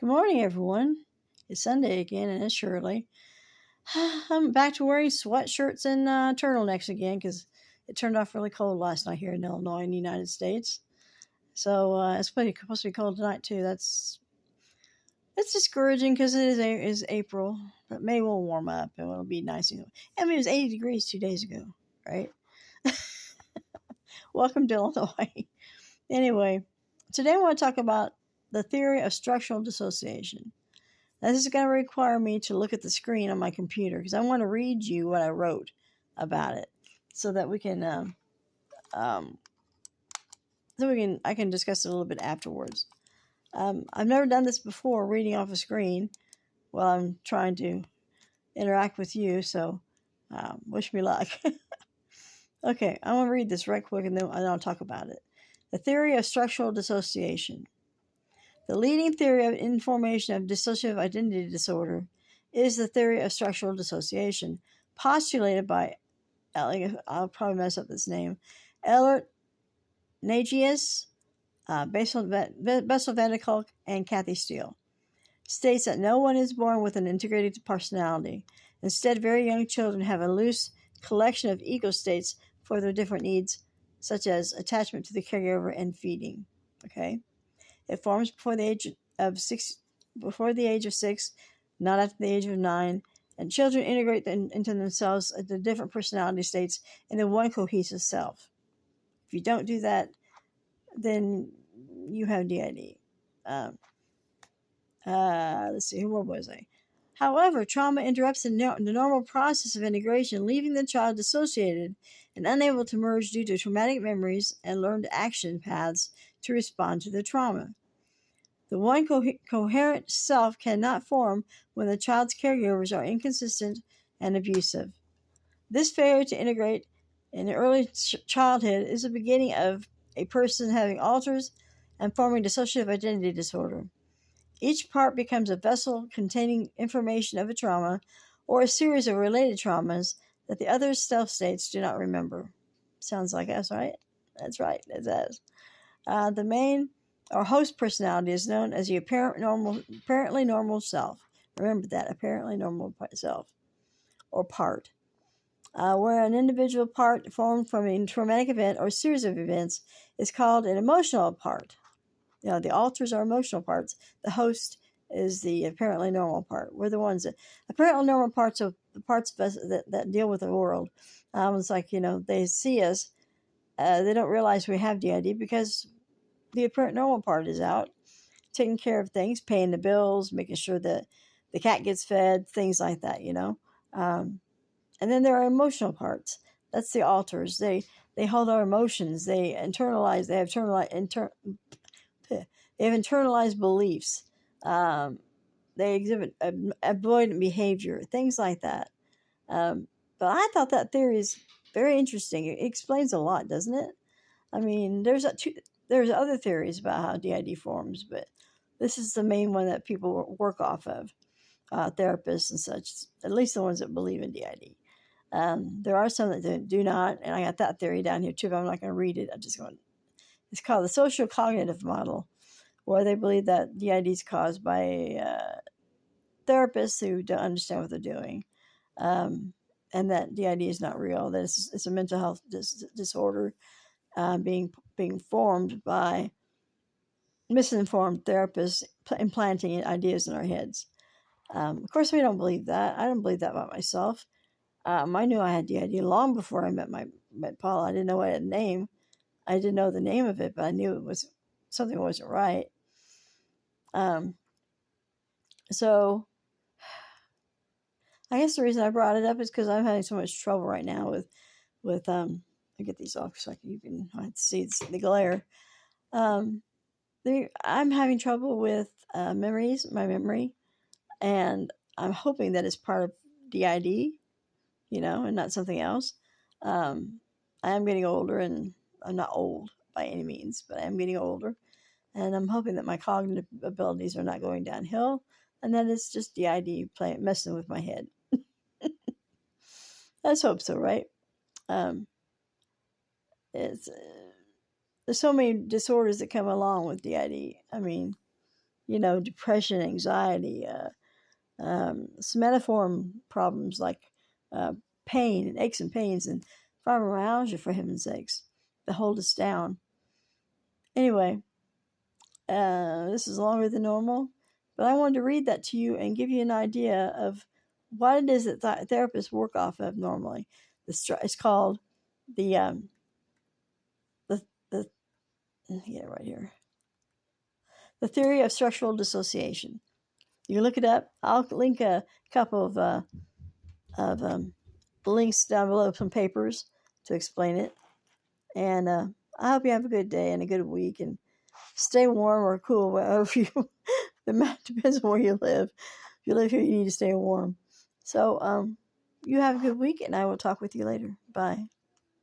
Good morning, everyone. It's Sunday again, and it's Shirley. I'm back to wearing sweatshirts and turtlenecks again because it turned off really cold last night here in Illinois, in the United States. So it's supposed to be cold tonight too. It's discouraging because it is April, but May will warm up and it'll be nice. I mean, it was 80 degrees 2 days ago, right? Welcome to Illinois. Anyway, today I want to talk about the theory of structural dissociation. Now, this is going to require me to look at the screen on my computer because I want to read you what I wrote about it, so that I can discuss it a little bit afterwards. I've never done this before, reading off a screen while I'm trying to interact with you. So, wish me luck. Okay, I'm going to read this right quick and then I'll talk about it. The theory of structural dissociation. The leading theory of information of dissociative identity disorder is the theory of structural dissociation, postulated by, I'll probably mess up this name, Eilert Nagius, Bessel van der Kolk, and Kathy Steele. States that no one is born with an integrated personality. Instead, very young children have a loose collection of ego states for their different needs, such as attachment to the caregiver and feeding. Okay? It forms before the age of 6, not after the age of 9, and children integrate into themselves the different personality states into one cohesive self. If you don't do that, then you have DID. Let's see, where was I? However, trauma interrupts the normal process of integration, leaving the child dissociated and unable to merge due to traumatic memories and learned action paths to respond to the trauma. The one coherent self cannot form when the child's caregivers are inconsistent and abusive. This failure to integrate in early childhood is the beginning of a person having alters and forming dissociative identity disorder. Each part becomes a vessel containing information of a trauma or a series of related traumas that the other self states do not remember. Sounds like us, right? That's right, it does. The main or host personality is known as the apparently normal self. Remember that, apparently normal self or part. Where an individual part formed from a traumatic event or series of events is called an emotional part. The alters are emotional parts. The host is the apparently normal part. We're the ones that apparently normal parts of the parts of us that deal with the world. It's like, they see us. They don't realize we have DID because the apparent normal part is out, taking care of things, paying the bills, making sure that the cat gets fed, things like that, And then there are emotional parts. That's the alters. They hold our emotions. They internalize. They have internalized beliefs. They exhibit avoidant behavior, things like that. But I thought that theory is very interesting. It explains a lot, doesn't it? I mean, there's other theories about how DID forms, but this is the main one that people work off of, therapists and such, at least the ones that believe in DID. There are some that do not, and I got that theory down here too, but I'm not going to read it. It's called the social cognitive model, where they believe that DID is caused by therapists who don't understand what they're doing, and that DID is not real, that it's a mental health disorder being formed by misinformed therapists implanting ideas in our heads. Of course, we don't believe that. I don't believe that about myself. I knew I had DID long before I met Paul. I didn't know I had a name. I didn't know the name of it, but I knew something wasn't right. So I guess the reason I brought it up is because I'm having so much trouble right now with I get these off so you can see the glare. I'm having trouble with my memory, and I'm hoping that it's part of DID, and not something else. I am getting older, and I'm not old by any means, but I am getting older, and I'm hoping that my cognitive abilities are not going downhill, and that it's just DID messing with my head. Let's hope so, right? There's so many disorders that come along with DID. I mean, depression, anxiety, somatoform problems like pain and aches and pains and fibromyalgia, for heaven's sakes, that hold us down. Anyway, this is longer than normal, but I wanted to read that to you and give you an idea of what it is that therapists work off of normally. It's called the right here, the theory of structural dissociation. You can look it up. I'll link a couple of links down below, some papers to explain it. And I hope you have a good day and a good week, and stay warm or cool wherever you. It depends on where you live. If you live here, you need to stay warm. So you have a good week, and I will talk with you later. Bye.